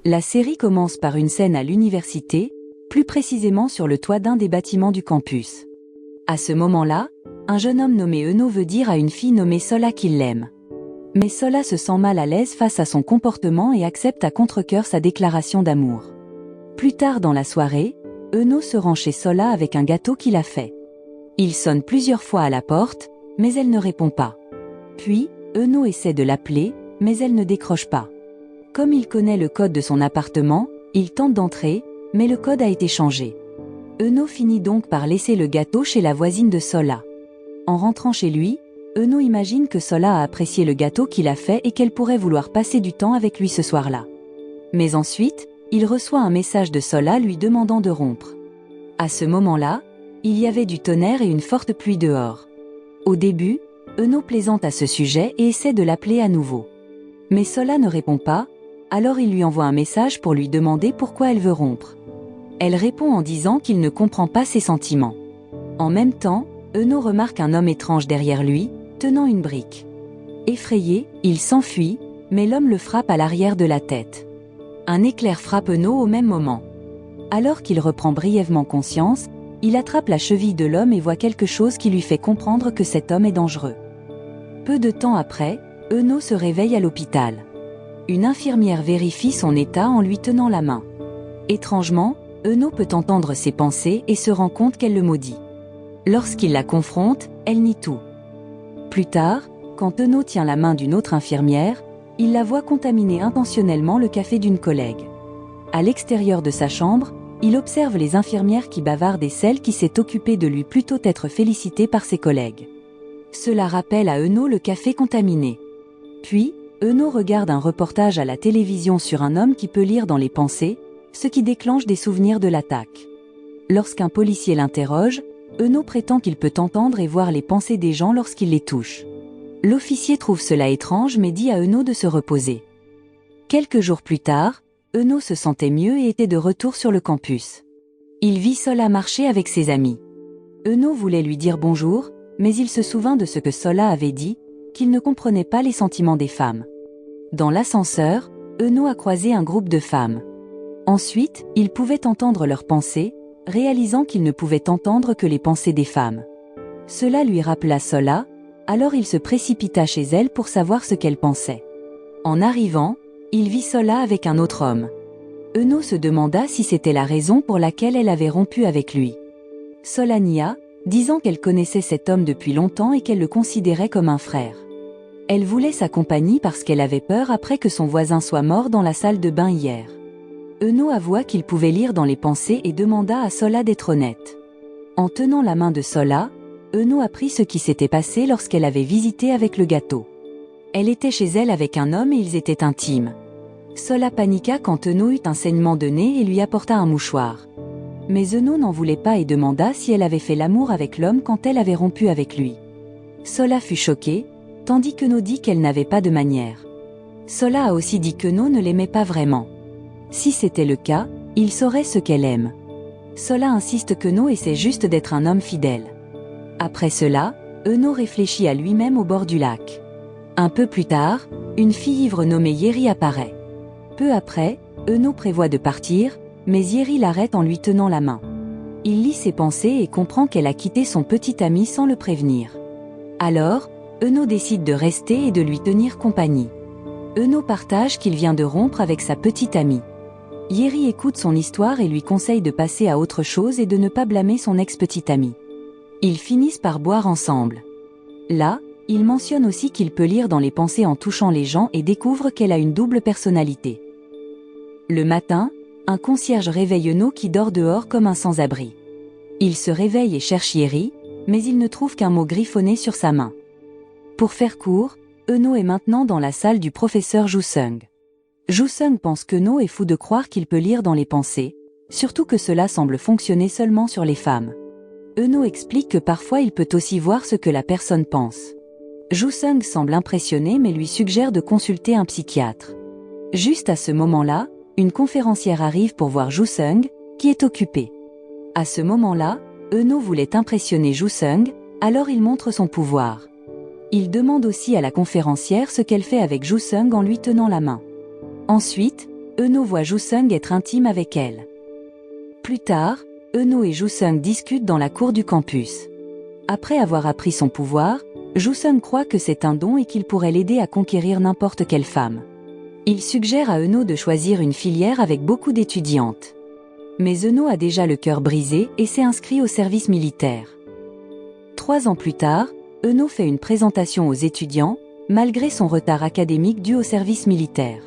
La série commence par une scène à l'université, plus précisément sur le toit d'un des bâtiments du campus. À ce moment-là, un jeune homme nommé Eno veut dire à une fille nommée Sola qu'il l'aime. Mais Sola se sent mal à l'aise face à son comportement et accepte à contre-cœur sa déclaration d'amour. Plus tard dans la soirée, Eno se rend chez Sola avec un gâteau qu'il a fait. Il sonne plusieurs fois à la porte, mais elle ne répond pas. Puis, Eno essaie de l'appeler, mais elle ne décroche pas. Comme il connaît le code de son appartement, il tente d'entrer, mais le code a été changé. Eno finit donc par laisser le gâteau chez la voisine de Sola. En rentrant chez lui, Eno imagine que Sola a apprécié le gâteau qu'il a fait et qu'elle pourrait vouloir passer du temps avec lui ce soir-là. Mais ensuite, il reçoit un message de Sola lui demandant de rompre. À ce moment-là, il y avait du tonnerre et une forte pluie dehors. Au début, Eno plaisante à ce sujet et essaie de l'appeler à nouveau. Mais Sola ne répond pas, alors il lui envoie un message pour lui demander pourquoi elle veut rompre. Elle répond en disant qu'il ne comprend pas ses sentiments. En même temps, Eno remarque un homme étrange derrière lui, tenant une brique. Effrayé, il s'enfuit, mais l'homme le frappe à l'arrière de la tête. Un éclair frappe Eno au même moment. Alors qu'il reprend brièvement conscience, il attrape la cheville de l'homme et voit quelque chose qui lui fait comprendre que cet homme est dangereux. Peu de temps après, Eno se réveille à l'hôpital. Une infirmière vérifie son état en lui tenant la main. Étrangement, Eno peut entendre ses pensées et se rend compte qu'elle le maudit. Lorsqu'il la confronte, elle nie tout. Plus tard, quand Eno tient la main d'une autre infirmière, il la voit contaminer intentionnellement le café d'une collègue. À l'extérieur de sa chambre, il observe les infirmières qui bavardent et celle qui s'est occupée de lui plutôt être félicitée par ses collègues. Cela rappelle à Eno le café contaminé. Puis, Eno regarde un reportage à la télévision sur un homme qui peut lire dans les pensées, ce qui déclenche des souvenirs de l'attaque. Lorsqu'un policier l'interroge, Eno prétend qu'il peut entendre et voir les pensées des gens lorsqu'il les touche. L'officier trouve cela étrange mais dit à Eno de se reposer. Quelques jours plus tard, Eno se sentait mieux et était de retour sur le campus. Il vit Sola marcher avec ses amis. Eno voulait lui dire bonjour, mais il se souvint de ce que Sola avait dit, qu'il ne comprenait pas les sentiments des femmes. Dans l'ascenseur, Eno a croisé un groupe de femmes. Ensuite, il pouvait entendre leurs pensées, réalisant qu'il ne pouvait entendre que les pensées des femmes. Cela lui rappela Sola, alors il se précipita chez elle pour savoir ce qu'elle pensait. En arrivant, il vit Sola avec un autre homme. Eno se demanda si c'était la raison pour laquelle elle avait rompu avec lui. Sola nia, disant qu'elle connaissait cet homme depuis longtemps et qu'elle le considérait comme un frère. Elle voulait sa compagnie parce qu'elle avait peur après que son voisin soit mort dans la salle de bain hier. Eno avoua qu'il pouvait lire dans les pensées et demanda à Sola d'être honnête. En tenant la main de Sola, Eno apprit ce qui s'était passé lorsqu'elle avait visité avec le gâteau. Elle était chez elle avec un homme et ils étaient intimes. Sola paniqua quand Eno eut un saignement de nez et lui apporta un mouchoir. Mais Eno n'en voulait pas et demanda si elle avait fait l'amour avec l'homme quand elle avait rompu avec lui. Sola fut choquée, tandis qu'Eno dit qu'elle n'avait pas de manière. Sola a aussi dit qu'Eno ne l'aimait pas vraiment. Si c'était le cas, il saurait ce qu'elle aime. Sola insiste qu'Eno essaie juste d'être un homme fidèle. Après cela, Eno réfléchit à lui-même au bord du lac. Un peu plus tard, une fille ivre nommée Yeri apparaît. Peu après, Eno prévoit de partir, mais Yeri l'arrête en lui tenant la main. Il lit ses pensées et comprend qu'elle a quitté son petit ami sans le prévenir. Alors, Eno décide de rester et de lui tenir compagnie. Eno partage qu'il vient de rompre avec sa petite amie. Yeri écoute son histoire et lui conseille de passer à autre chose et de ne pas blâmer son ex-petite amie. Ils finissent par boire ensemble. Là, il mentionne aussi qu'il peut lire dans les pensées en touchant les gens et découvre qu'elle a une double personnalité. Le matin, un concierge réveille Eno qui dort dehors comme un sans-abri. Il se réveille et cherche Yeri, mais il ne trouve qu'un mot griffonné sur sa main. Pour faire court, Eno est maintenant dans la salle du professeur Joo-seung. Joo-seung pense qu'Eno est fou de croire qu'il peut lire dans les pensées, surtout que cela semble fonctionner seulement sur les femmes. Eno explique que parfois il peut aussi voir ce que la personne pense. Joo-seung semble impressionné mais lui suggère de consulter un psychiatre. Juste à ce moment-là, une conférencière arrive pour voir Joo-seung, qui est occupé. À ce moment-là, Eno voulait impressionner Joo-seung, alors il montre son pouvoir. Il demande aussi à la conférencière ce qu'elle fait avec Joo-seung en lui tenant la main. Ensuite, Eno voit Joo-seung être intime avec elle. Plus tard, Eno et Joo-seung discutent dans la cour du campus. Après avoir appris son pouvoir, Joo-seung croit que c'est un don et qu'il pourrait l'aider à conquérir n'importe quelle femme. Il suggère à Eno de choisir une filière avec beaucoup d'étudiantes. Mais Eno a déjà le cœur brisé et s'est inscrit au service militaire. 3 ans plus tard, Eno fait une présentation aux étudiants, malgré son retard académique dû au service militaire.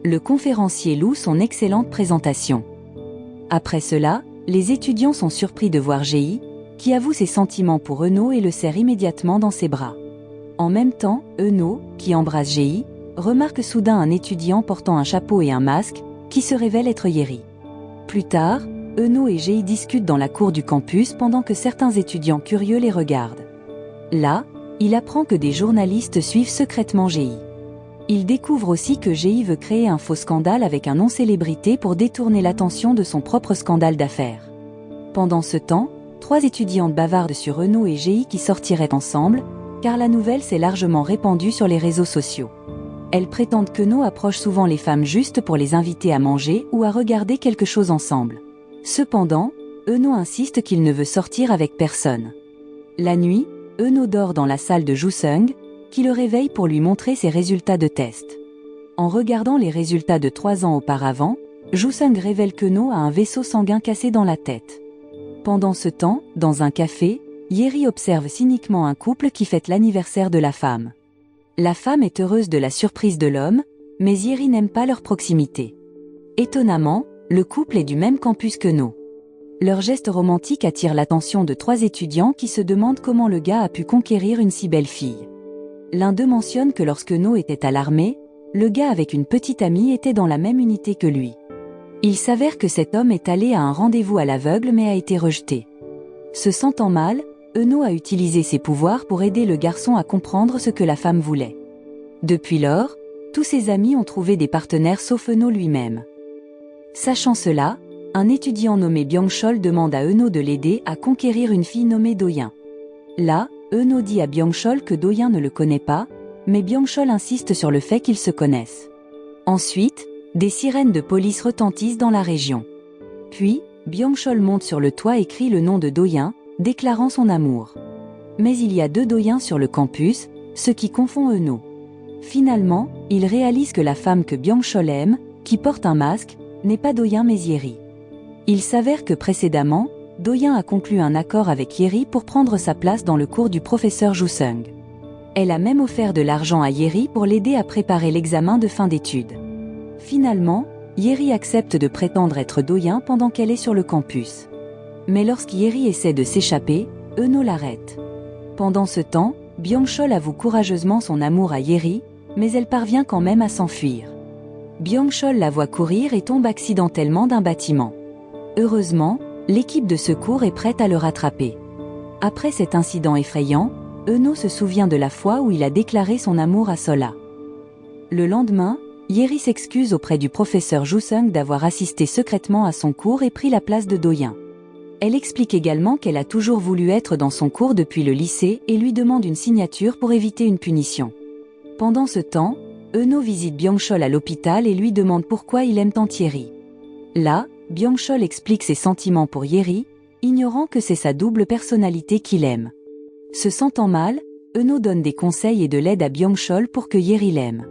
Le conférencier loue son excellente présentation. Après cela, les étudiants sont surpris de voir Jae, qui avoue ses sentiments pour Eno et le serre immédiatement dans ses bras. En même temps, Eno, qui embrasse Jae, remarque soudain un étudiant portant un chapeau et un masque, qui se révèle être Yeri. Plus tard, Eno et Jae discutent dans la cour du campus pendant que certains étudiants curieux les regardent. Là, il apprend que des journalistes suivent secrètement Jae. Il découvre aussi que Jae veut créer un faux scandale avec un non-célébrité pour détourner l'attention de son propre scandale d'affaires. Pendant ce temps, 3 étudiantes bavardent sur Eno et Jae qui sortiraient ensemble, car la nouvelle s'est largement répandue sur les réseaux sociaux. Elles prétendent qu'Eno approche souvent les femmes juste pour les inviter à manger ou à regarder quelque chose ensemble. Cependant, Eno insiste qu'il ne veut sortir avec personne. La nuit, Eno dort dans la salle de Joo-seung, qui le réveille pour lui montrer ses résultats de test. En regardant les résultats de 3 ans auparavant, Joo-seung révèle qu'Eno a un vaisseau sanguin cassé dans la tête. Pendant ce temps, dans un café, Yeri observe cyniquement un couple qui fête l'anniversaire de la femme. La femme est heureuse de la surprise de l'homme, mais Yeri n'aime pas leur proximité. Étonnamment, le couple est du même campus qu'Eno. Leur geste romantique attire l'attention de 3 étudiants qui se demandent comment le gars a pu conquérir une si belle fille. L'un d'eux mentionne que lorsque Eno était à l'armée, le gars avec une petite amie était dans la même unité que lui. Il s'avère que cet homme est allé à un rendez-vous à l'aveugle mais a été rejeté. Se sentant mal, Eno a utilisé ses pouvoirs pour aider le garçon à comprendre ce que la femme voulait. Depuis lors, tous ses amis ont trouvé des partenaires sauf Eno lui-même. Sachant cela, un étudiant nommé Byung-chol demande à Eno de l'aider à conquérir une fille nommée Do-yeon. Là, Eno dit à Byung-chol que Do-yeon ne le connaît pas, mais Byung-chol insiste sur le fait qu'ils se connaissent. Ensuite, des sirènes de police retentissent dans la région. Puis, Byung-chol monte sur le toit et crie le nom de Do-yeon, déclarant son amour. Mais il y a 2 Do-yeon sur le campus, ce qui confond Eno. Finalement, il réalise que la femme que Byung-chol aime, qui porte un masque, n'est pas Do-yeon mais Yeri. Il s'avère que précédemment, Do-yeon a conclu un accord avec Yeri pour prendre sa place dans le cours du professeur Joo-seung. Elle a même offert de l'argent à Yeri pour l'aider à préparer l'examen de fin d'études. Finalement, Yeri accepte de prétendre être Do-yeon pendant qu'elle est sur le campus. Mais lorsqu'Yeri essaie de s'échapper, Eno l'arrête. Pendant ce temps, Byung-chol avoue courageusement son amour à Yeri, mais elle parvient quand même à s'enfuir. Byung-chol la voit courir et tombe accidentellement d'un bâtiment. Heureusement, l'équipe de secours est prête à le rattraper. Après cet incident effrayant, Eno se souvient de la fois où il a déclaré son amour à Sola. Le lendemain, Yeri s'excuse auprès du professeur Joo-seung d'avoir assisté secrètement à son cours et pris la place de Do-yeon. Elle explique également qu'elle a toujours voulu être dans son cours depuis le lycée et lui demande une signature pour éviter une punition. Pendant ce temps, Eno visite Byung-chol à l'hôpital et lui demande pourquoi il aime tant Yeri. Là, Byung-chol explique ses sentiments pour Yeri, ignorant que c'est sa double personnalité qu'il aime. Se sentant mal, Eno donne des conseils et de l'aide à Byung-chol pour que Yeri l'aime.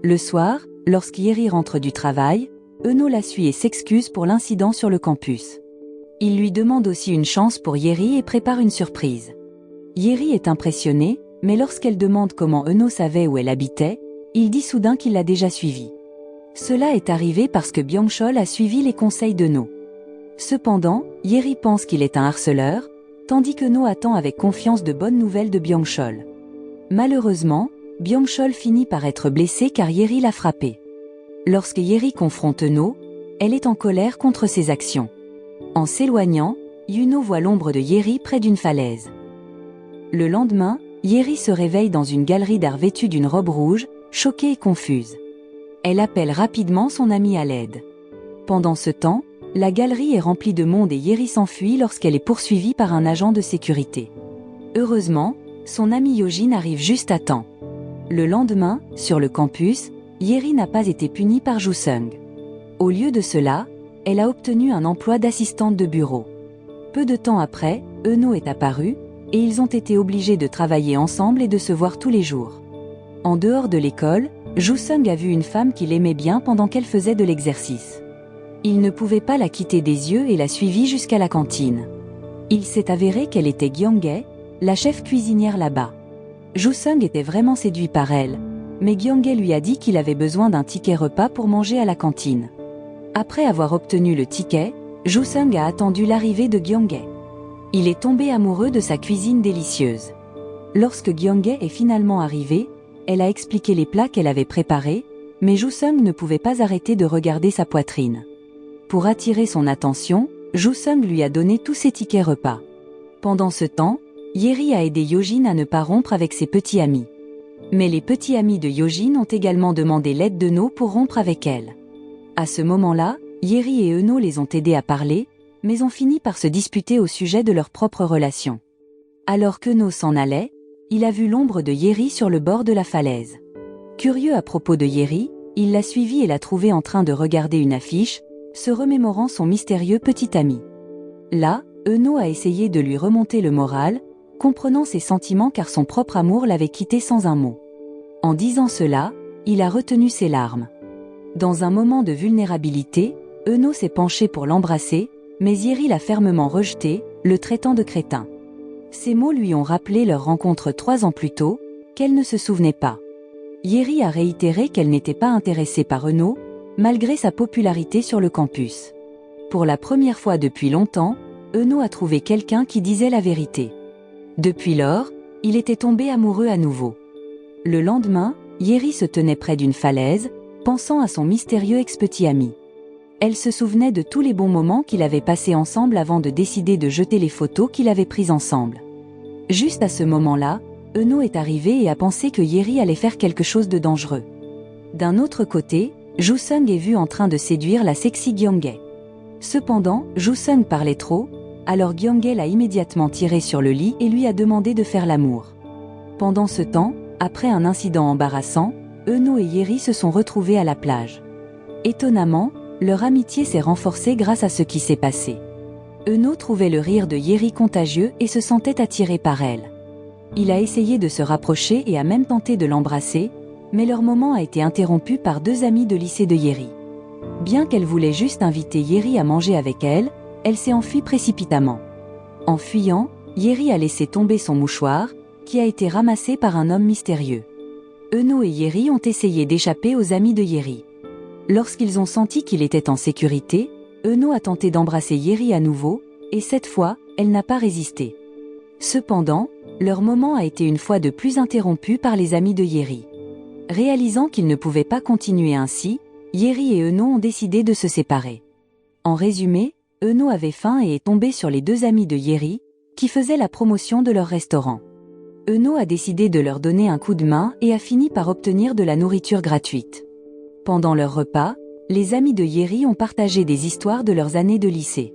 Le soir, lorsqu'Yeri rentre du travail, Eno la suit et s'excuse pour l'incident sur le campus. Il lui demande aussi une chance pour Yeri et prépare une surprise. Yeri est impressionnée, mais lorsqu'elle demande comment Eno savait où elle habitait, il dit soudain qu'il l'a déjà suivie. Cela est arrivé parce que Byung-chol a suivi les conseils d'Eno. Cependant, Yeri pense qu'il est un harceleur, tandis qu'Eno attend avec confiance de bonnes nouvelles de Byung-chol. Malheureusement, Byung-chol finit par être blessée car Yeri l'a frappée. Lorsque Yeri confronte Eno, elle est en colère contre ses actions. En s'éloignant, Yuno voit l'ombre de Yeri près d'une falaise. Le lendemain, Yeri se réveille dans une galerie d'art vêtue d'une robe rouge, choquée et confuse. Elle appelle rapidement son amie à l'aide. Pendant ce temps, la galerie est remplie de monde et Yeri s'enfuit lorsqu'elle est poursuivie par un agent de sécurité. Heureusement, son ami Yojin arrive juste à temps. Le lendemain, sur le campus, Yeri n'a pas été punie par Joo-seung. Au lieu de cela, elle a obtenu un emploi d'assistante de bureau. Peu de temps après, Eno est apparu, et ils ont été obligés de travailler ensemble et de se voir tous les jours. En dehors de l'école, Joo-sung a vu une femme qu'il aimait bien pendant qu'elle faisait de l'exercice. Il ne pouvait pas la quitter des yeux et l'a suivie jusqu'à la cantine. Il s'est avéré qu'elle était Gyeonghae, la chef cuisinière là-bas. Joo-sung était vraiment séduit par elle, mais Gyeonghae lui a dit qu'il avait besoin d'un ticket repas pour manger à la cantine. Après avoir obtenu le ticket, Joo-sung a attendu l'arrivée de Gyeonghae. Il est tombé amoureux de sa cuisine délicieuse. Lorsque Gyeonghae est finalement arrivée, elle a expliqué les plats qu'elle avait préparés, mais Joo-sung ne pouvait pas arrêter de regarder sa poitrine. Pour attirer son attention, Joo-sung lui a donné tous ses tickets repas. Pendant ce temps, Yeri a aidé Yojin à ne pas rompre avec ses petits amis. Mais les petits amis de Yojin ont également demandé l'aide d'Eno pour rompre avec elle. À ce moment-là, Yeri et Eno les ont aidés à parler, mais ont fini par se disputer au sujet de leur propre relation. Alors qu'Eno s'en allait, il a vu l'ombre de Yeri sur le bord de la falaise. Curieux à propos de Yeri, il l'a suivie et l'a trouvée en train de regarder une affiche, se remémorant son mystérieux petit ami. Là, Eno a essayé de lui remonter le moral, comprenant ses sentiments car son propre amour l'avait quitté sans un mot. En disant cela, il a retenu ses larmes. Dans un moment de vulnérabilité, Eno s'est penché pour l'embrasser, mais Yeri l'a fermement rejeté, le traitant de crétin. Ces mots lui ont rappelé leur rencontre 3 ans plus tôt, qu'elle ne se souvenait pas. Yeri a réitéré qu'elle n'était pas intéressée par Eno, malgré sa popularité sur le campus. Pour la première fois depuis longtemps, Eno a trouvé quelqu'un qui disait la vérité. Depuis lors, il était tombé amoureux à nouveau. Le lendemain, Yeri se tenait près d'une falaise, pensant à son mystérieux ex-petit ami. Elle se souvenait de tous les bons moments qu'ils avaient passés ensemble avant de décider de jeter les photos qu'ils avaient prises ensemble. Juste à ce moment-là, Eno est arrivé et a pensé que Yeri allait faire quelque chose de dangereux. D'un autre côté, Joo-sung est vu en train de séduire la sexy Gyeonghae. Cependant, Joo-sung parlait trop, alors Gyeonghae l'a immédiatement tiré sur le lit et lui a demandé de faire l'amour. Pendant ce temps, après un incident embarrassant, Eno et Yeri se sont retrouvés à la plage. Étonnamment, leur amitié s'est renforcée grâce à ce qui s'est passé. Eno trouvait le rire de Yeri contagieux et se sentait attiré par elle. Il a essayé de se rapprocher et a même tenté de l'embrasser, mais leur moment a été interrompu par 2 amis de lycée de Yeri. Bien qu'elle voulait juste inviter Yeri à manger avec elle, elle s'est enfuie précipitamment. En fuyant, Yeri a laissé tomber son mouchoir, qui a été ramassé par un homme mystérieux. Eno et Yeri ont essayé d'échapper aux amis de Yeri. Lorsqu'ils ont senti qu'il était en sécurité, Eno a tenté d'embrasser Yeri à nouveau, et cette fois, elle n'a pas résisté. Cependant, leur moment a été une fois de plus interrompu par les amis de Yeri. Réalisant qu'ils ne pouvaient pas continuer ainsi, Yeri et Eno ont décidé de se séparer. En résumé, Eno avait faim et est tombé sur les 2 amis de Yeri, qui faisaient la promotion de leur restaurant. Eno a décidé de leur donner un coup de main et a fini par obtenir de la nourriture gratuite. Pendant leur repas, les amis de Yeri ont partagé des histoires de leurs années de lycée.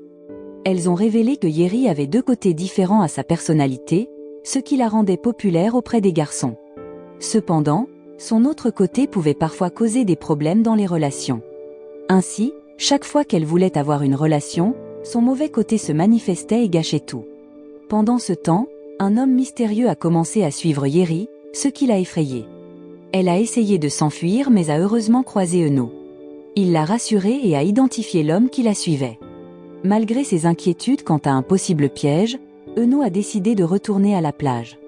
Elles ont révélé que Yeri avait 2 côtés différents à sa personnalité, ce qui la rendait populaire auprès des garçons. Cependant, son autre côté pouvait parfois causer des problèmes dans les relations. Ainsi, chaque fois qu'elle voulait avoir une relation, son mauvais côté se manifestait et gâchait tout. Pendant ce temps, un homme mystérieux a commencé à suivre Yeri, ce qui l'a effrayée. Elle a essayé de s'enfuir mais a heureusement croisé Eno. Il l'a rassurée et a identifié l'homme qui la suivait. Malgré ses inquiétudes quant à un possible piège, Eno a décidé de retourner à la plage.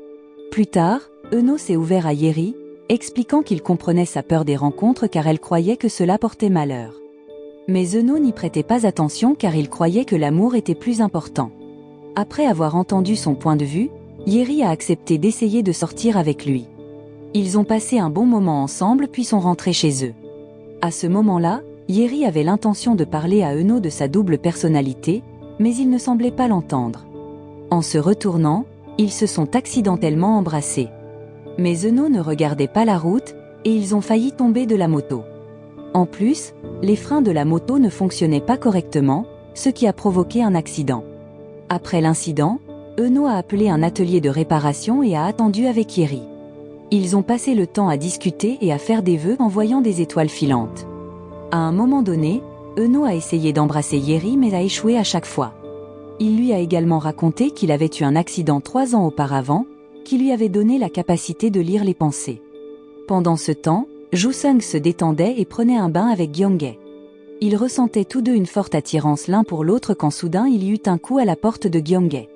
Plus tard, Eno s'est ouvert à Yeri, expliquant qu'il comprenait sa peur des rencontres car elle croyait que cela portait malheur. Mais Eno n'y prêtait pas attention car il croyait que l'amour était plus important. Après avoir entendu son point de vue, Yeri a accepté d'essayer de sortir avec lui. Ils ont passé un bon moment ensemble puis sont rentrés chez eux. À ce moment-là, Yeri avait l'intention de parler à Eno de sa double personnalité, mais il ne semblait pas l'entendre. En se retournant, ils se sont accidentellement embrassés. Mais Eno ne regardait pas la route, et ils ont failli tomber de la moto. En plus, les freins de la moto ne fonctionnaient pas correctement, ce qui a provoqué un accident. Après l'incident, Eno a appelé un atelier de réparation et a attendu avec Yeri. Ils ont passé le temps à discuter et à faire des vœux en voyant des étoiles filantes. À un moment donné, Eno a essayé d'embrasser Yeri mais a échoué à chaque fois. Il lui a également raconté qu'il avait eu un accident 3 ans auparavant, qui lui avait donné la capacité de lire les pensées. Pendant ce temps, Joo-sung se détendait et prenait un bain avec Gyeong-hae. Ils ressentaient tous deux une forte attirance l'un pour l'autre quand soudain il y eut un coup à la porte de Gyeong-hae.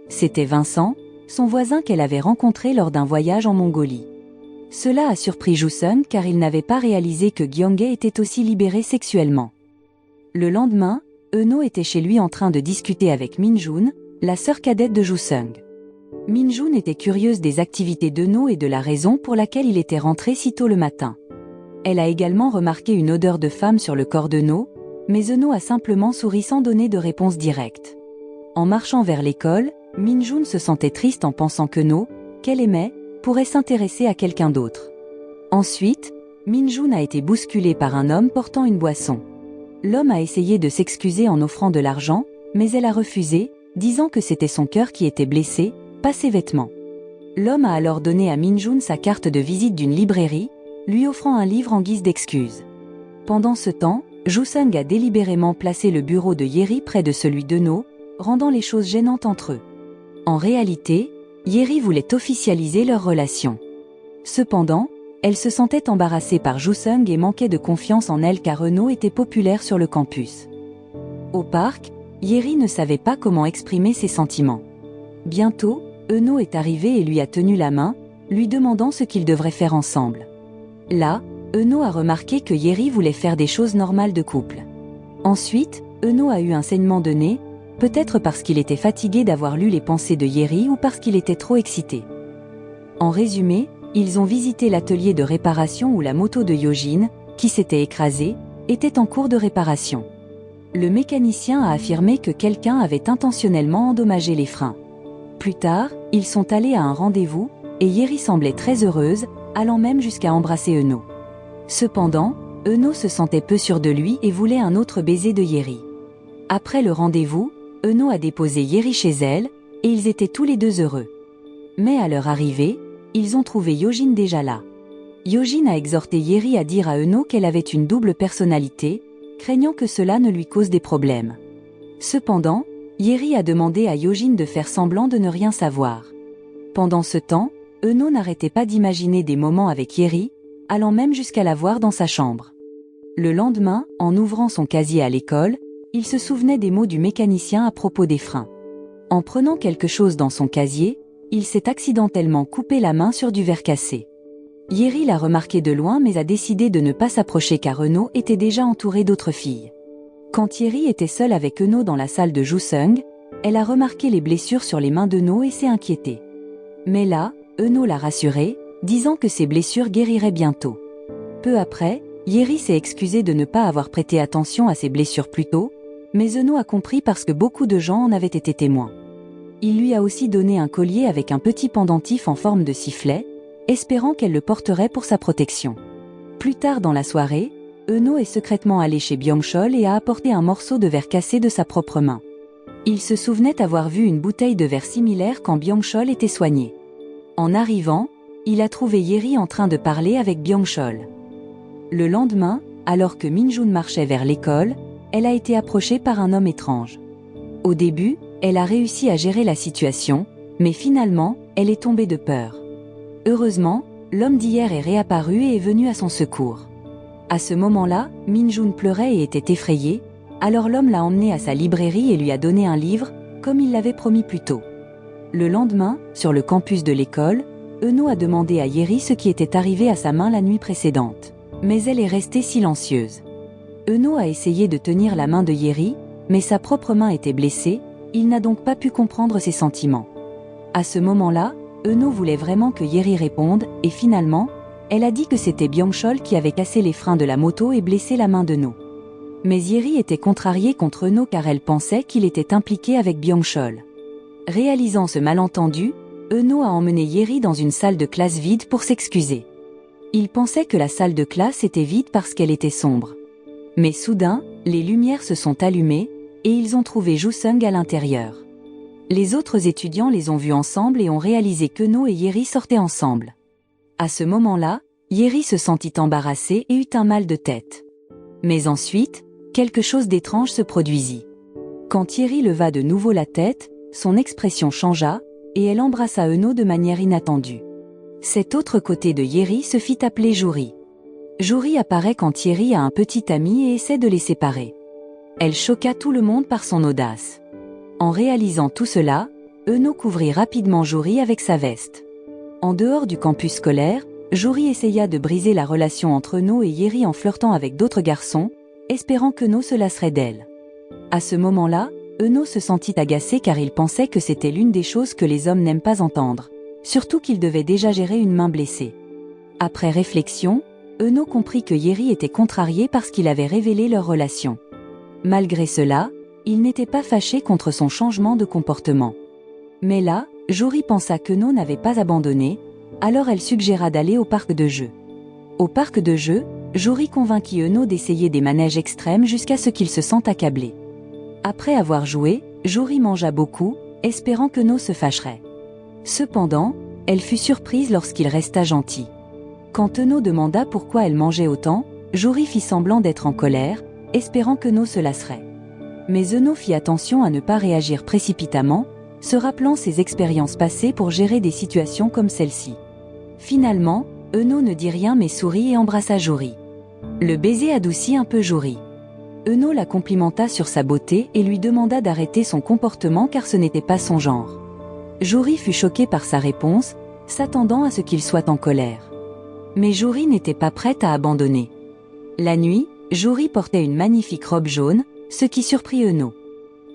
C'était Vincent, son voisin qu'elle avait rencontré lors d'un voyage en Mongolie. Cela a surpris Joo-sung car il n'avait pas réalisé que Gyeong-hae était aussi libéré sexuellement. Le lendemain, Eno était chez lui en train de discuter avec Min-joon, la sœur cadette de Joo-sung. Min-joon était curieuse des activités d'Eno et de la raison pour laquelle il était rentré si tôt le matin. Elle a également remarqué une odeur de femme sur le corps d'Eno, mais Eno a simplement souri sans donner de réponse directe. En marchant vers l'école, Min-joon se sentait triste en pensant qu'Eno, qu'elle aimait, pourrait s'intéresser à quelqu'un d'autre. Ensuite, Min-joon a été bousculée par un homme portant une boisson. L'homme a essayé de s'excuser en offrant de l'argent, mais elle a refusé, disant que c'était son cœur qui était blessé, pas ses vêtements. L'homme a alors donné à Min-joon sa carte de visite d'une librairie, lui offrant un livre en guise d'excuse. Pendant ce temps, Joo-sung a délibérément placé le bureau de Yeri près de celui d'Eno, rendant les choses gênantes entre eux. En réalité, Yeri voulait officialiser leur relation. Cependant, elle se sentait embarrassée par Joo-sung et manquait de confiance en elle car Eno était populaire sur le campus. Au parc, Yeri ne savait pas comment exprimer ses sentiments. Bientôt, Eno est arrivé et lui a tenu la main, lui demandant ce qu'ils devraient faire ensemble. Là, Eno a remarqué que Yeri voulait faire des choses normales de couple. Ensuite, Eno a eu un saignement de nez, peut-être parce qu'il était fatigué d'avoir lu les pensées de Yeri ou parce qu'il était trop excité. En résumé, ils ont visité l'atelier de réparation où la moto de Yojin, qui s'était écrasée, était en cours de réparation. Le mécanicien a affirmé que quelqu'un avait intentionnellement endommagé les freins. Plus tard, ils sont allés à un rendez-vous, et Yeri semblait très heureuse, allant même jusqu'à embrasser Eno. Cependant, Eno se sentait peu sûr de lui et voulait un autre baiser de Yeri. Après le rendez-vous, Eno a déposé Yeri chez elle, et ils étaient tous les deux heureux. Mais à leur arrivée, ils ont trouvé Yojin déjà là. Yojin a exhorté Yeri à dire à Eno qu'elle avait une double personnalité, craignant que cela ne lui cause des problèmes. Cependant, Yeri a demandé à Yojin de faire semblant de ne rien savoir. Pendant ce temps, Eno n'arrêtait pas d'imaginer des moments avec Yeri, allant même jusqu'à la voir dans sa chambre. Le lendemain, en ouvrant son casier à l'école, il se souvenait des mots du mécanicien à propos des freins. En prenant quelque chose dans son casier, il s'est accidentellement coupé la main sur du verre cassé. Yeri l'a remarqué de loin mais a décidé de ne pas s'approcher car Eno était déjà entouré d'autres filles. Quand Yeri était seule avec Eno dans la salle de Joo-sung, elle a remarqué les blessures sur les mains d'Eno et s'est inquiétée. Mais là, Eno l'a rassurée, disant que ses blessures guériraient bientôt. Peu après, Yeri s'est excusée de ne pas avoir prêté attention à ses blessures plus tôt, mais Eno a compris parce que beaucoup de gens en avaient été témoins. Il lui a aussi donné un collier avec un petit pendentif en forme de sifflet, espérant qu'elle le porterait pour sa protection. Plus tard dans la soirée, Eno est secrètement allé chez Byung-chol et a apporté un morceau de verre cassé de sa propre main. Il se souvenait avoir vu une bouteille de verre similaire quand Byung-chol était soigné. En arrivant, il a trouvé Yeri en train de parler avec Byung-chol. Le lendemain, alors que Min-joon marchait vers l'école, elle a été approchée par un homme étrange. Au début, elle a réussi à gérer la situation, mais finalement, elle est tombée de peur. Heureusement, l'homme d'hier est réapparu et est venu à son secours. À ce moment-là, Min-joon pleurait et était effrayée, alors l'homme l'a emmenée à sa librairie et lui a donné un livre, comme il l'avait promis plus tôt. Le lendemain, sur le campus de l'école, Eno a demandé à Yeri ce qui était arrivé à sa main la nuit précédente. Mais elle est restée silencieuse. Eno a essayé de tenir la main de Yeri, mais sa propre main était blessée, il n'a donc pas pu comprendre ses sentiments. À ce moment-là, Eno voulait vraiment que Yeri réponde, et finalement, elle a dit que c'était Byung-chol qui avait cassé les freins de la moto et blessé la main d'Eno. Mais Yeri était contrariée contre Eno car elle pensait qu'il était impliqué avec Byung-chol. Réalisant ce malentendu, Eno a emmené Yeri dans une salle de classe vide pour s'excuser. Il pensait que la salle de classe était vide parce qu'elle était sombre. Mais soudain, les lumières se sont allumées, et ils ont trouvé Joo-sung à l'intérieur. Les autres étudiants les ont vus ensemble et ont réalisé qu'Eno et Yeri sortaient ensemble. À ce moment-là, Yeri se sentit embarrassée et eut un mal de tête. Mais ensuite, quelque chose d'étrange se produisit. Quand Thierry leva de nouveau la tête, son expression changea, et elle embrassa Eno de manière inattendue. Cet autre côté de Yeri se fit appeler Jouri. Jouri apparaît quand Thierry a un petit ami et essaie de les séparer. Elle choqua tout le monde par son audace. En réalisant tout cela, Eno couvrit rapidement Jouri avec sa veste. En dehors du campus scolaire, Jouri essaya de briser la relation entre Eno et Yeri en flirtant avec d'autres garçons, espérant qu'Eno se lasserait d'elle. À ce moment-là, Eno se sentit agacé car il pensait que c'était l'une des choses que les hommes n'aiment pas entendre, surtout qu'il devait déjà gérer une main blessée. Après réflexion, Eno comprit que Yeri était contrarié parce qu'il avait révélé leur relation. Malgré cela, il n'était pas fâché contre son changement de comportement. Mais là, Jouri pensa qu'Eno n'avait pas abandonné, alors elle suggéra d'aller au parc de jeux. Au parc de jeux, Jouri convainquit Eno d'essayer des manèges extrêmes jusqu'à ce qu'il se sente accablé. Après avoir joué, Jouri mangea beaucoup, espérant qu'Eno se fâcherait. Cependant, elle fut surprise lorsqu'il resta gentil. Quand Eno demanda pourquoi elle mangeait autant, Jouri fit semblant d'être en colère, espérant qu'Eno se lasserait. Mais Eno fit attention à ne pas réagir précipitamment, se rappelant ses expériences passées pour gérer des situations comme celle-ci. Finalement, Eno ne dit rien mais sourit et embrassa Jouri. Le baiser adoucit un peu Jouri. Eno la complimenta sur sa beauté et lui demanda d'arrêter son comportement car ce n'était pas son genre. Jouri fut choquée par sa réponse, s'attendant à ce qu'il soit en colère. Mais Jouri n'était pas prête à abandonner. La nuit, Jouri portait une magnifique robe jaune, ce qui surprit Eno.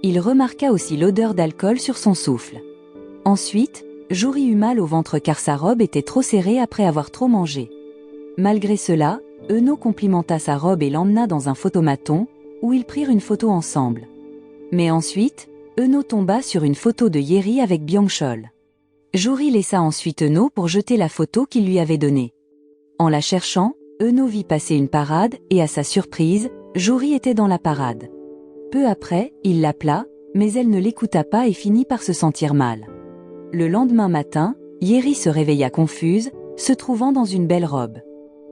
Il remarqua aussi l'odeur d'alcool sur son souffle. Ensuite, Jouri eut mal au ventre car sa robe était trop serrée après avoir trop mangé. Malgré cela, Eno complimenta sa robe et l'emmena dans un photomaton, où ils prirent une photo ensemble. Mais ensuite, Eno tomba sur une photo de Yeri avec Byung-chol. Jouri laissa ensuite Eno pour jeter la photo qu'il lui avait donnée. En la cherchant, Eno vit passer une parade et à sa surprise, Jouri était dans la parade. Peu après, il l'appela, mais elle ne l'écouta pas et finit par se sentir mal. Le lendemain matin, Yeri se réveilla confuse, se trouvant dans une belle robe.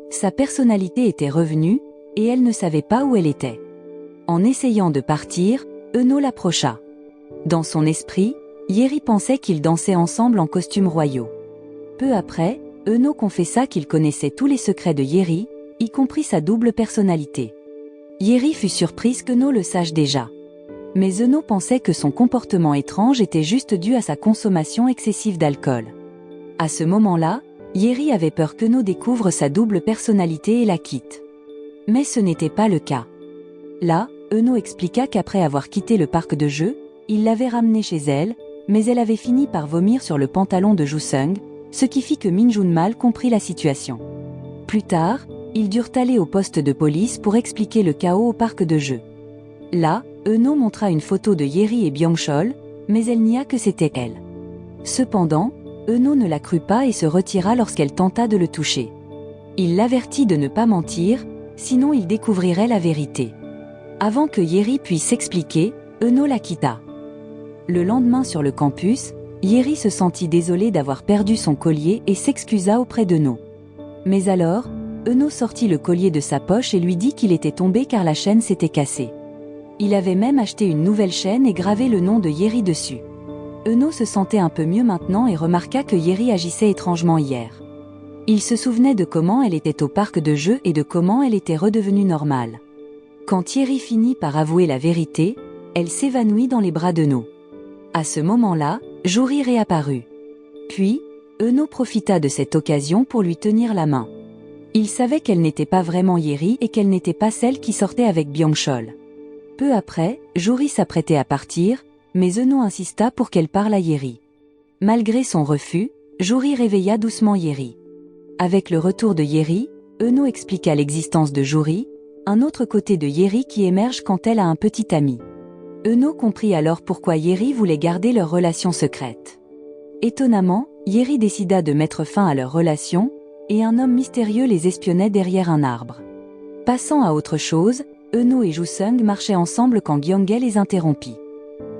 Sa personnalité était revenue, et elle ne savait pas où elle était. En essayant de partir, Eno l'approcha. Dans son esprit, Yeri pensait qu'ils dansaient ensemble en costumes royaux. Peu après, Eno confessa qu'il connaissait tous les secrets de Yeri, y compris sa double personnalité. Yeri fut surprise qu'Eno le sache déjà. Mais Eno pensait que son comportement étrange était juste dû à sa consommation excessive d'alcool. À ce moment-là, Yeri avait peur qu'Eno découvre sa double personnalité et la quitte. Mais ce n'était pas le cas. Là, Eno expliqua qu'après avoir quitté le parc de jeux, il l'avait ramenée chez elle, mais elle avait fini par vomir sur le pantalon de Joo-seung, ce qui fit que Min Jun-mal comprit la situation. Plus tard, ils durent aller au poste de police pour expliquer le chaos au parc de jeux. Là, Eno montra une photo de Yeri et Byung-chol, mais elle nia que c'était elle. Cependant, Eno ne la crut pas et se retira lorsqu'elle tenta de le toucher. Il l'avertit de ne pas mentir, sinon il découvrirait la vérité. Avant que Yeri puisse s'expliquer, Eno la quitta. Le lendemain sur le campus, Yeri se sentit désolée d'avoir perdu son collier et s'excusa auprès d'Eno. Mais alors, Eno sortit le collier de sa poche et lui dit qu'il était tombé car la chaîne s'était cassée. Il avait même acheté une nouvelle chaîne et gravé le nom de Yeri dessus. Eno se sentait un peu mieux maintenant et remarqua que Yeri agissait étrangement hier. Il se souvenait de comment elle était au parc de jeux et de comment elle était redevenue normale. Quand Yeri finit par avouer la vérité, elle s'évanouit dans les bras d'Eno. À ce moment-là, Jouri réapparut. Puis, Eno profita de cette occasion pour lui tenir la main. Il savait qu'elle n'était pas vraiment Yeri et qu'elle n'était pas celle qui sortait avec Byung-chol. Peu après, Jouri s'apprêtait à partir, mais Eno insista pour qu'elle parle à Yeri. Malgré son refus, Jouri réveilla doucement Yeri. Avec le retour de Yeri, Eno expliqua l'existence de Jouri, un autre côté de Yeri qui émerge quand elle a un petit ami. Eno comprit alors pourquoi Yeri voulait garder leur relation secrète. Étonnamment, Yeri décida de mettre fin à leur relation, et un homme mystérieux les espionnait derrière un arbre. Passant à autre chose, Eno et Joo-seung marchaient ensemble quand Gyeonghae les interrompit.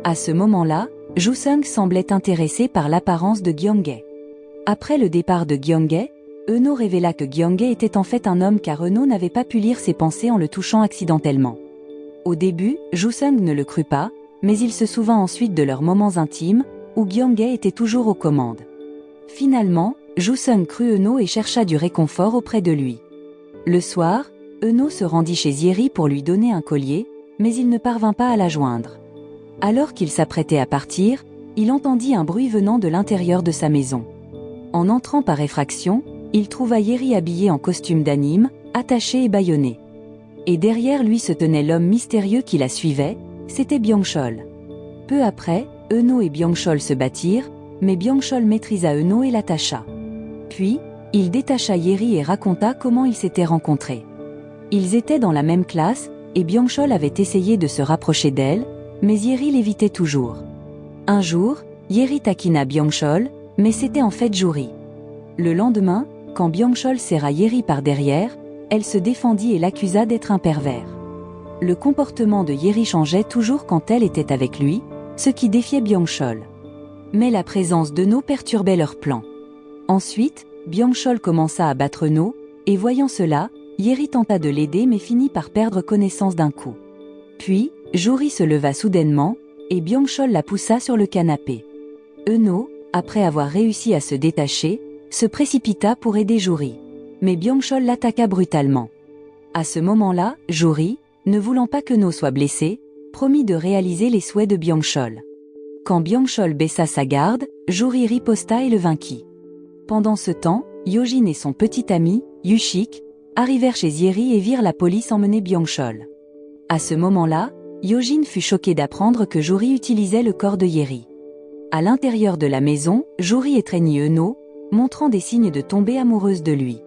À ce moment-là, Joo-seung semblait intéressé par l'apparence de Gyeonghae. Après le départ de Gyeonghae, Eno révéla que Gyeonghae était en fait un homme car Eno n'avait pas pu lire ses pensées en le touchant accidentellement. Au début, Joo-sung ne le crut pas, mais il se souvint ensuite de leurs moments intimes, où Gyeonggae était toujours aux commandes. Finalement, Joo-sung crut Euno et chercha du réconfort auprès de lui. Le soir, Euno se rendit chez Yeri pour lui donner un collier, mais il ne parvint pas à la joindre. Alors qu'il s'apprêtait à partir, il entendit un bruit venant de l'intérieur de sa maison. En entrant par effraction, il trouva Yeri habillé en costume d'anime, attaché et bâillonné. Et derrière lui se tenait l'homme mystérieux qui la suivait, c'était Byung-chol. Peu après, Euno et Byung-chol se battirent, mais Byung-chol maîtrisa Euno et l'attacha. Puis, il détacha Yeri et raconta comment ils s'étaient rencontrés. Ils étaient dans la même classe, et Byung-chol avait essayé de se rapprocher d'elle, mais Yeri l'évitait toujours. Un jour, Yeri taquina Byung-chol, mais c'était en fait Juri. Le lendemain, quand Byung-chol serra Yeri par derrière, elle se défendit et l'accusa d'être un pervers. Le comportement de Yeri changeait toujours quand elle était avec lui, ce qui défiait Byung-chol. Mais la présence d'Euno perturbait leurs plans. Ensuite, Byung-chol commença à battre Euno, et voyant cela, Yeri tenta de l'aider mais finit par perdre connaissance d'un coup. Puis, Juri se leva soudainement, et Byung-chol la poussa sur le canapé. Euno, après avoir réussi à se détacher, se précipita pour aider Juri. Mais Byung-chol l'attaqua brutalement. À ce moment-là, Juri, ne voulant pas qu'Euno soit blessé, promit de réaliser les souhaits de Byung-chol. Quand Byung-chol baissa sa garde, Juri riposta et le vainquit. Pendant ce temps, Yojin et son petit ami, Yushik, arrivèrent chez Yeri et virent la police emmener Byung-chol. À ce moment-là, Yojin fut choqué d'apprendre que Juri utilisait le corps de Yeri. À l'intérieur de la maison, Juri étreignit Euno, montrant des signes de tomber amoureuse de lui.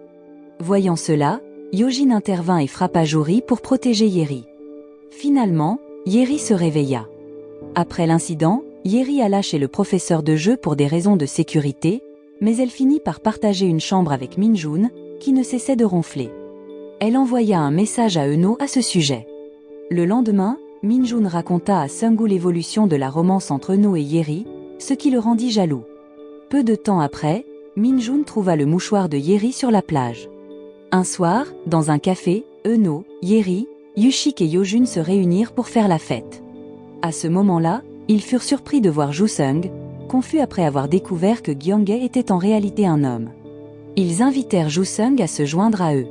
Voyant cela, Yojin intervint et frappa Juri pour protéger Yeri. Finalement, Yeri se réveilla. Après l'incident, Yeri alla chez le professeur de jeu pour des raisons de sécurité, mais elle finit par partager une chambre avec Min-jun, qui ne cessait de ronfler. Elle envoya un message à Euno à ce sujet. Le lendemain, Min-jun raconta à Sung-gu l'évolution de la romance entre Euno et Yeri, ce qui le rendit jaloux. Peu de temps après, Min-jun trouva le mouchoir de Yeri sur la plage. Un soir, dans un café, Euno, Yeri, Yushik et Yojun se réunirent pour faire la fête. À ce moment-là, ils furent surpris de voir Joo-sung, confus après avoir découvert que Gyeonggae était en réalité un homme. Ils invitèrent Joo-sung à se joindre à eux.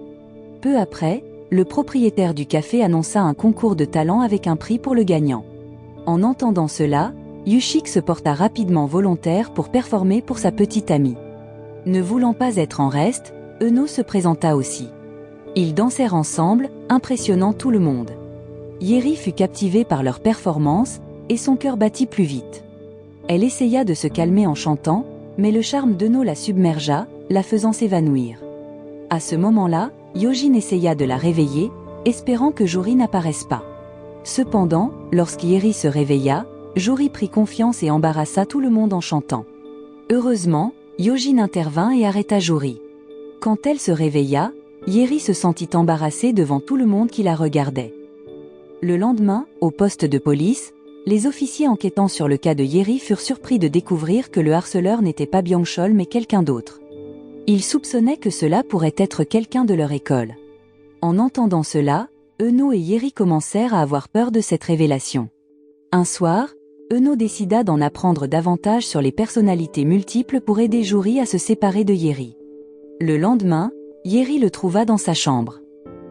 Peu après, le propriétaire du café annonça un concours de talent avec un prix pour le gagnant. En entendant cela, Yushik se porta rapidement volontaire pour performer pour sa petite amie. Ne voulant pas être en reste, Euno se présenta aussi. Ils dansèrent ensemble, impressionnant tout le monde. Yeri fut captivée par leur performance, et son cœur battit plus vite. Elle essaya de se calmer en chantant, mais le charme d'Euno la submergea, la faisant s'évanouir. À ce moment-là, Yojin essaya de la réveiller, espérant que Juri n'apparaisse pas. Cependant, lorsqu'Yeri se réveilla, Juri prit confiance et embarrassa tout le monde en chantant. Heureusement, Yojin intervint et arrêta Juri. Quand elle se réveilla, Yeri se sentit embarrassée devant tout le monde qui la regardait. Le lendemain, au poste de police, les officiers enquêtant sur le cas de Yeri furent surpris de découvrir que le harceleur n'était pas Byung-chol mais quelqu'un d'autre. Ils soupçonnaient que cela pourrait être quelqu'un de leur école. En entendant cela, Euno et Yeri commencèrent à avoir peur de cette révélation. Un soir, Euno décida d'en apprendre davantage sur les personnalités multiples pour aider Juri à se séparer de Yeri. Le lendemain, Yeri le trouva dans sa chambre.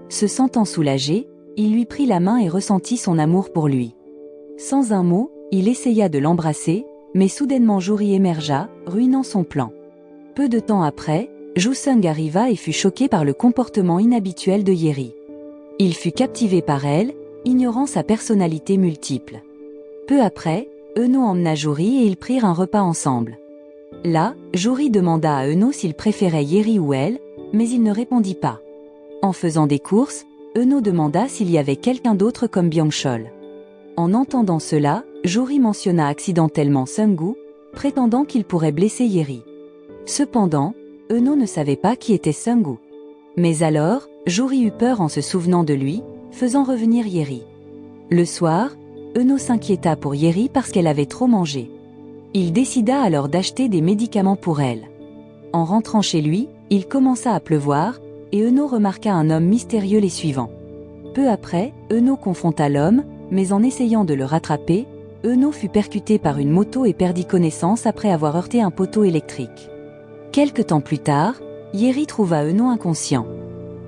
Se sentant soulagé, il lui prit la main et ressentit son amour pour lui. Sans un mot, il essaya de l'embrasser, mais soudainement Juri émergea, ruinant son plan. Peu de temps après, Joo-sung arriva et fut choqué par le comportement inhabituel de Yeri. Il fut captivé par elle, ignorant sa personnalité multiple. Peu après, Euno emmena Juri et ils prirent un repas ensemble. Là, Juri demanda à Euno s'il préférait Yeri ou elle, mais il ne répondit pas. En faisant des courses, Euno demanda s'il y avait quelqu'un d'autre comme Byung-chol. En entendant cela, Juri mentionna accidentellement Sung-gu, prétendant qu'il pourrait blesser Yeri. Cependant, Euno ne savait pas qui était Sung-gu. Mais alors, Juri eut peur en se souvenant de lui, faisant revenir Yeri. Le soir, Euno s'inquiéta pour Yeri parce qu'elle avait trop mangé. Il décida alors d'acheter des médicaments pour elle. En rentrant chez lui, il commença à pleuvoir, et Euno remarqua un homme mystérieux les suivant. Peu après, Eno confronta l'homme, mais en essayant de le rattraper, Eno fut percuté par une moto et perdit connaissance après avoir heurté un poteau électrique. Quelque temps plus tard, Yeri trouva Eno inconscient.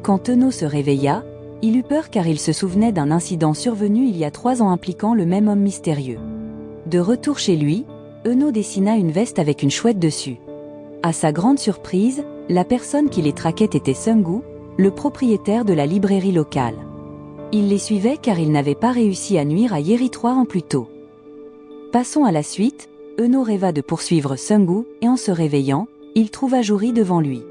Quand Eno se réveilla, il eut peur car il se souvenait d'un incident survenu il y a 3 ans impliquant le même homme mystérieux. De retour chez lui, Eno dessina une veste avec une chouette dessus. À sa grande surprise, la personne qui les traquait était Sungu, le propriétaire de la librairie locale. Il les suivait car il n'avait pas réussi à nuire à Yeri 3 ans plus tôt. Passons à la suite, Eno rêva de poursuivre Sungu et en se réveillant, il trouva Juri devant lui.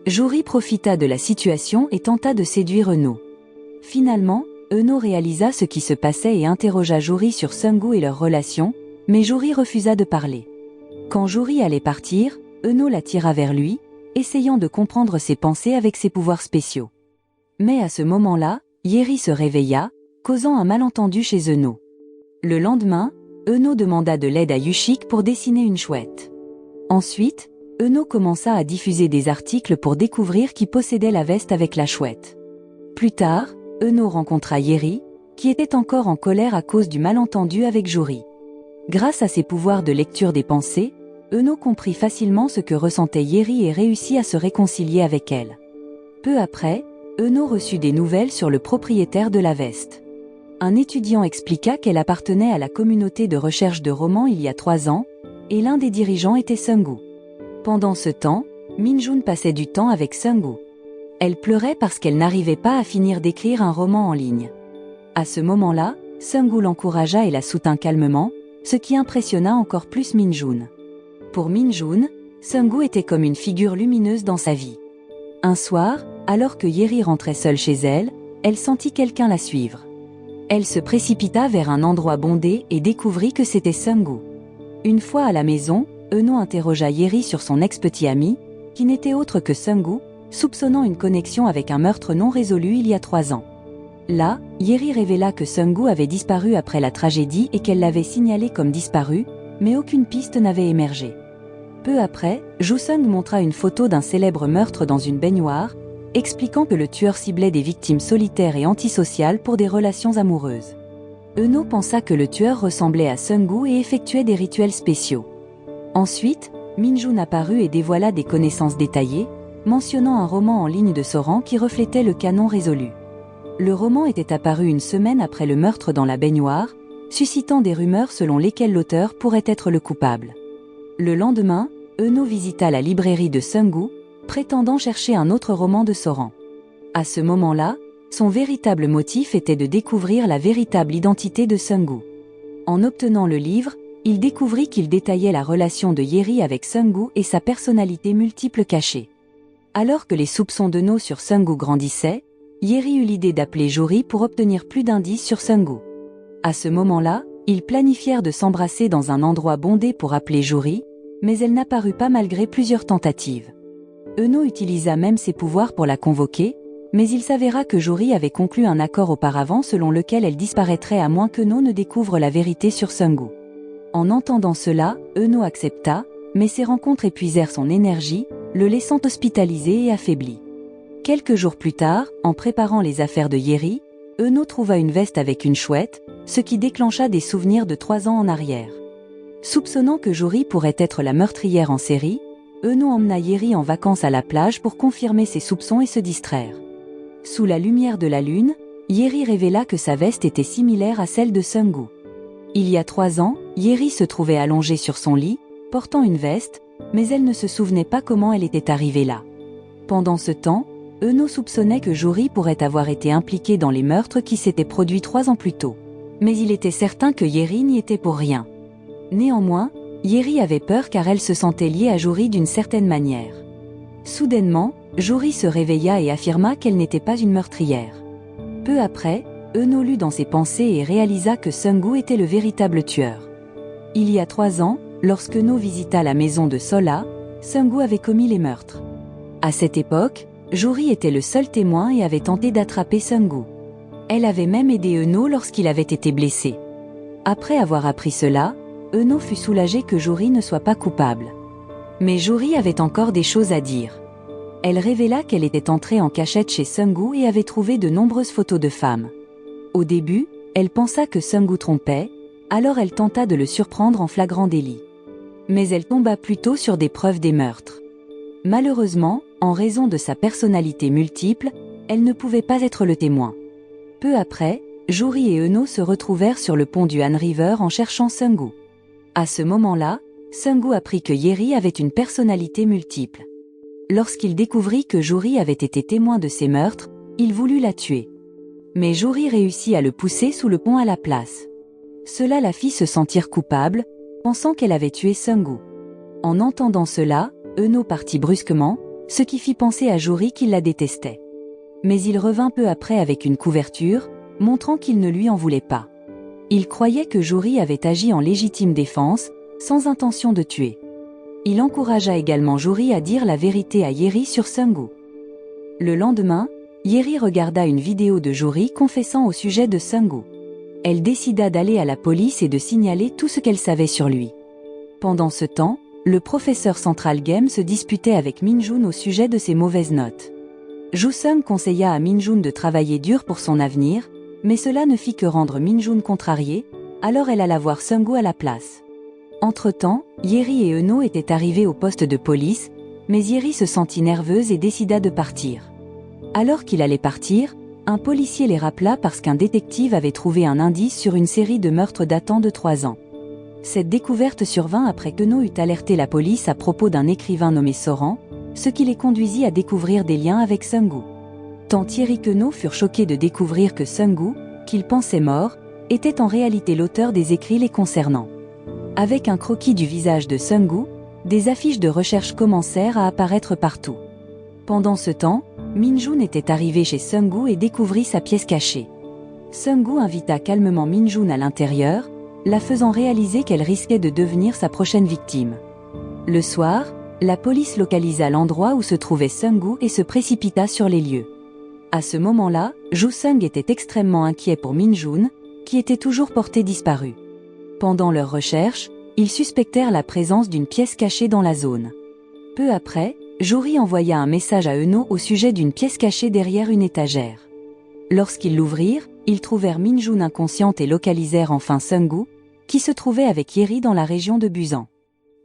Juri profita de la situation et tenta de séduire Eno. Finalement, Eno réalisa ce qui se passait et interrogea Juri sur Sungu et leur relation, mais Juri refusa de parler. Quand Juri allait partir, Eno l'attira vers lui, essayant de comprendre ses pensées avec ses pouvoirs spéciaux. Mais à ce moment-là, Yeri se réveilla, causant un malentendu chez Eno. Le lendemain, Eno demanda de l'aide à Yushik pour dessiner une chouette. Ensuite, Eno commença à diffuser des articles pour découvrir qui possédait la veste avec la chouette. Plus tard, Eno rencontra Yeri, qui était encore en colère à cause du malentendu avec Juri. Grâce à ses pouvoirs de lecture des pensées, Eno comprit facilement ce que ressentait Yeri et réussit à se réconcilier avec elle. Peu après, Eno reçut des nouvelles sur le propriétaire de la veste. Un étudiant expliqua qu'elle appartenait à la communauté de recherche de romans il y a 3 ans, et l'un des dirigeants était Sungu. Pendant ce temps, Minjun passait du temps avec Sungu. Elle pleurait parce qu'elle n'arrivait pas à finir d'écrire un roman en ligne. À ce moment-là, Sungu l'encouragea et la soutint calmement, ce qui impressionna encore plus Minjun. Pour Minjun, Sungu était comme une figure lumineuse dans sa vie. Un soir, alors que Yeri rentrait seule chez elle, elle sentit quelqu'un la suivre. Elle se précipita vers un endroit bondé et découvrit que c'était Sungu. Une fois à la maison, Eno interrogea Yeri sur son ex-petit ami, qui n'était autre que Sungu, soupçonnant une connexion avec un meurtre non résolu il y a 3 ans. Là, Yeri révéla que Sungu avait disparu après la tragédie et qu'elle l'avait signalé comme disparu, mais aucune piste n'avait émergé. Peu après, Jusung montra une photo d'un célèbre meurtre dans une baignoire, expliquant que le tueur ciblait des victimes solitaires et antisociales pour des relations amoureuses. Eno pensa que le tueur ressemblait à Sungu et effectuait des rituels spéciaux. Ensuite, Minjun apparut et dévoila des connaissances détaillées, mentionnant un roman en ligne de Soran qui reflétait le canon résolu. Le roman était apparu une semaine après le meurtre dans la baignoire, suscitant des rumeurs selon lesquelles l'auteur pourrait être le coupable. Le lendemain, Eno visita la librairie de Sungu, prétendant chercher un autre roman de Soran. À ce moment-là, son véritable motif était de découvrir la véritable identité de Sungu. En obtenant le livre, il découvrit qu'il détaillait la relation de Yeri avec Sungu et sa personnalité multiple cachée. Alors que les soupçons d'Eno sur Sungu grandissaient, Yeri eut l'idée d'appeler Juri pour obtenir plus d'indices sur Sungu. À ce moment-là, ils planifièrent de s'embrasser dans un endroit bondé pour appeler Juri, mais elle n'apparut pas malgré plusieurs tentatives. Eno utilisa même ses pouvoirs pour la convoquer, mais il s'avéra que Juri avait conclu un accord auparavant selon lequel elle disparaîtrait à moins qu'Eno ne découvre la vérité sur Sungu. En entendant cela, Eno accepta, mais ces rencontres épuisèrent son énergie, le laissant hospitalisé et affaibli. Quelques jours plus tard, en préparant les affaires de Yeri, Eno trouva une veste avec une chouette, ce qui déclencha des souvenirs de 3 ans en arrière. Soupçonnant que Juri pourrait être la meurtrière en série, Eno emmena Yeri en vacances à la plage pour confirmer ses soupçons et se distraire. Sous la lumière de la lune, Yeri révéla que sa veste était similaire à celle de Sungu. Il y a 3 ans, Yeri se trouvait allongée sur son lit, portant une veste, mais elle ne se souvenait pas comment elle était arrivée là. Pendant ce temps, Eno soupçonnait que Juri pourrait avoir été impliqué dans les meurtres qui s'étaient produits 3 ans plus tôt. Mais il était certain que Yeri n'y était pour rien. Néanmoins, Yeri avait peur car elle se sentait liée à Juri d'une certaine manière. Soudainement, Juri se réveilla et affirma qu'elle n'était pas une meurtrière. Peu après, Eno lut dans ses pensées et réalisa que Sungu était le véritable tueur. Il y a 3 ans, lorsque Eno visita la maison de Sola, Sungu avait commis les meurtres. À cette époque, Juri était le seul témoin et avait tenté d'attraper Sungu. Elle avait même aidé Eno lorsqu'il avait été blessé. Après avoir appris cela, Eno fut soulagé que Juri ne soit pas coupable. Mais Juri avait encore des choses à dire. Elle révéla qu'elle était entrée en cachette chez Sung-gu et avait trouvé de nombreuses photos de femmes. Au début, elle pensa que Sung-gu trompait, alors elle tenta de le surprendre en flagrant délit. Mais elle tomba plutôt sur des preuves des meurtres. Malheureusement, en raison de sa personnalité multiple, elle ne pouvait pas être le témoin. Peu après, Juri et Euno se retrouvèrent sur le pont du Han River en cherchant Sung-gu. À ce moment-là, Sung-gu apprit que Yeri avait une personnalité multiple. Lorsqu'il découvrit que Juri avait été témoin de ces meurtres, il voulut la tuer. Mais Juri réussit à le pousser sous le pont à la place. Cela la fit se sentir coupable, pensant qu'elle avait tué Sung-gu. En entendant cela, Euno partit brusquement, ce qui fit penser à Juri qu'il la détestait. Mais il revint peu après avec une couverture, montrant qu'il ne lui en voulait pas. Il croyait que Juri avait agi en légitime défense, sans intention de tuer. Il encouragea également Juri à dire la vérité à Yeri sur Sung-gu. Le lendemain, Yeri regarda une vidéo de Juri confessant au sujet de Sung-gu. Elle décida d'aller à la police et de signaler tout ce qu'elle savait sur lui. Pendant ce temps, le professeur Central Game se disputait avec Min-jun au sujet de ses mauvaises notes. Joo-sung conseilla à Min-jun de travailler dur pour son avenir, mais cela ne fit que rendre Min-jun contrariée, alors elle alla voir Sung-gu à la place. Entre-temps, Yeri et Euno étaient arrivés au poste de police, mais Yeri se sentit nerveuse et décida de partir. Alors qu'il allait partir, un policier les rappela parce qu'un détective avait trouvé un indice sur une série de meurtres datant de 3 ans. Cette découverte survint après qu'Euno eut alerté la police à propos d'un écrivain nommé Soran, ce qui les conduisit à découvrir des liens avec Sung-gu. Tant Yeri qu'Euno furent choqués de découvrir que Sung-gu, qu'ils pensaient mort, était en réalité l'auteur des écrits les concernant. Avec un croquis du visage de Sung-gu, des affiches de recherche commencèrent à apparaître partout. Pendant ce temps, Min-jun était arrivé chez Sung-gu et découvrit sa pièce cachée. Sung-gu invita calmement Min-jun à l'intérieur, la faisant réaliser qu'elle risquait de devenir sa prochaine victime. Le soir, la police localisa l'endroit où se trouvait Sung-gu et se précipita sur les lieux. À ce moment-là, Joo-sung était extrêmement inquiet pour Min-jun, qui était toujours porté disparu. Pendant leurs recherches, ils suspectèrent la présence d'une pièce cachée dans la zone. Peu après, Juri envoya un message à Euno au sujet d'une pièce cachée derrière une étagère. Lorsqu'ils l'ouvrirent, ils trouvèrent Min-jun inconsciente et localisèrent enfin Sung-gu, qui se trouvait avec Yeri dans la région de Busan.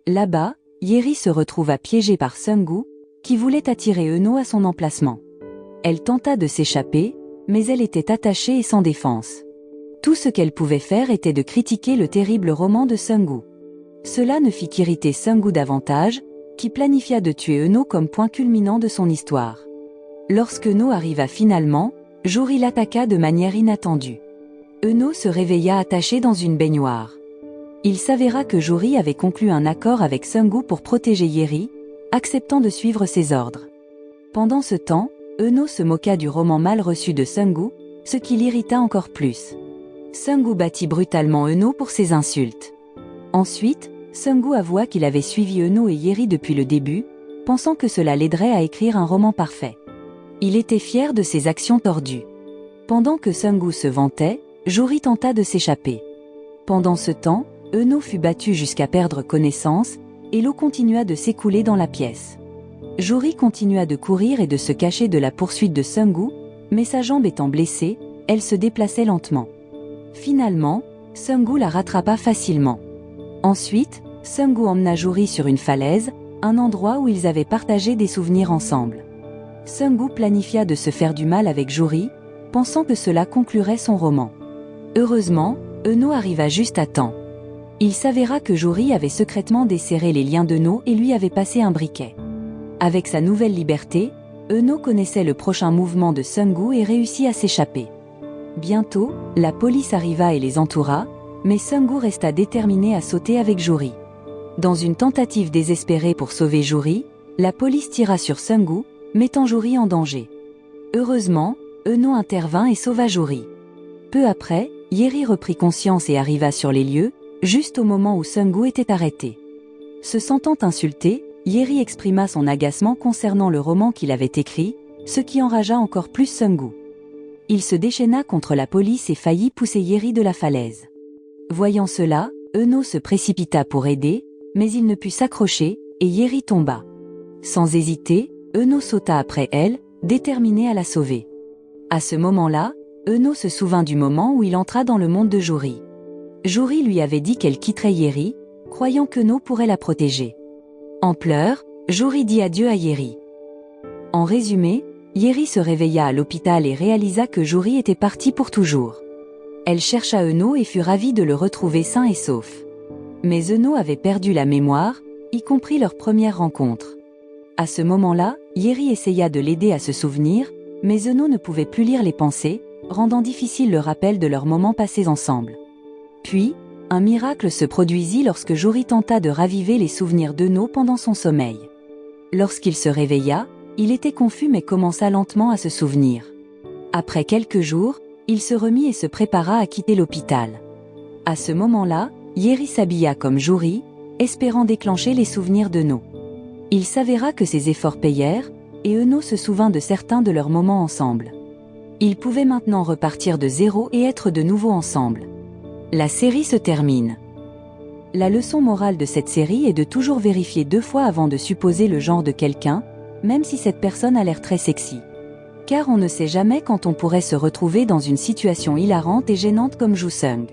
Là-bas, Yeri se retrouva piégée par Sung-gu, qui voulait attirer Euno à son emplacement. Elle tenta de s'échapper, mais elle était attachée et sans défense. Tout ce qu'elle pouvait faire était de critiquer le terrible roman de Sung-gu. Cela ne fit qu'irriter Sung-gu davantage, qui planifia de tuer Euno comme point culminant de son histoire. Lorsque Euno arriva finalement, Juri l'attaqua de manière inattendue. Euno se réveilla attaché dans une baignoire. Il s'avéra que Juri avait conclu un accord avec Sung-gu pour protéger Yeri, acceptant de suivre ses ordres. Pendant ce temps, Euno se moqua du roman mal reçu de Sung-gu, ce qui l'irrita encore plus. Sung-gu battit brutalement Euno pour ses insultes. Ensuite, Sung-gu avoua qu'il avait suivi Euno et Yeri depuis le début, pensant que cela l'aiderait à écrire un roman parfait. Il était fier de ses actions tordues. Pendant que Sung-gu se vantait, Juri tenta de s'échapper. Pendant ce temps, Euno fut battu jusqu'à perdre connaissance, et l'eau continua de s'écouler dans la pièce. Juri continua de courir et de se cacher de la poursuite de Sung-gu, mais sa jambe étant blessée, elle se déplaçait lentement. Finalement, Sung-gu la rattrapa facilement. Ensuite, Sung-gu emmena Juri sur une falaise, un endroit où ils avaient partagé des souvenirs ensemble. Sung-gu planifia de se faire du mal avec Juri, pensant que cela conclurait son roman. Heureusement, Euno arriva juste à temps. Il s'avéra que Juri avait secrètement desserré les liens d'Euno et lui avait passé un briquet. Avec sa nouvelle liberté, Euno connaissait le prochain mouvement de Sung-gu et réussit à s'échapper. Bientôt, la police arriva et les entoura, mais Sung-gu resta déterminé à sauter avec Juri. Dans une tentative désespérée pour sauver Juri, la police tira sur Sung-gu, mettant Juri en danger. Heureusement, Euno intervint et sauva Juri. Peu après, Yeri reprit conscience et arriva sur les lieux, juste au moment où Sung-gu était arrêté. Se sentant insulté, Yeri exprima son agacement concernant le roman qu'il avait écrit, ce qui enragea encore plus Sung-gu. Il se déchaîna contre la police et faillit pousser Yeri de la falaise. Voyant cela, Euno se précipita pour aider, mais il ne put s'accrocher, et Yeri tomba. Sans hésiter, Eno sauta après elle, déterminé à la sauver. À ce moment-là, Eno se souvint du moment où il entra dans le monde de Juri. Juri lui avait dit qu'elle quitterait Yeri, croyant qu'Eno pourrait la protéger. En pleurs, Juri dit adieu à Yeri. En résumé, Yeri se réveilla à l'hôpital et réalisa que Juri était parti pour toujours. Elle chercha Eno et fut ravie de le retrouver sain et sauf. Mais Eno avait perdu la mémoire, y compris leur première rencontre. À ce moment-là, Yeri essaya de l'aider à se souvenir, mais Eno ne pouvait plus lire les pensées, rendant difficile le rappel de leurs moments passés ensemble. Puis, un miracle se produisit lorsque Juri tenta de raviver les souvenirs d'Eno pendant son sommeil. Lorsqu'il se réveilla, il était confus mais commença lentement à se souvenir. Après quelques jours, il se remit et se prépara à quitter l'hôpital. À ce moment-là, Yeri s'habilla comme Juri, espérant déclencher les souvenirs d'Eno. Il s'avéra que ses efforts payèrent, et Eno se souvint de certains de leurs moments ensemble. Ils pouvaient maintenant repartir de zéro et être de nouveau ensemble. La série se termine. La leçon morale de cette série est de toujours vérifier 2 fois avant de supposer le genre de quelqu'un, même si cette personne a l'air très sexy. Car on ne sait jamais quand on pourrait se retrouver dans une situation hilarante et gênante comme Joo Sung.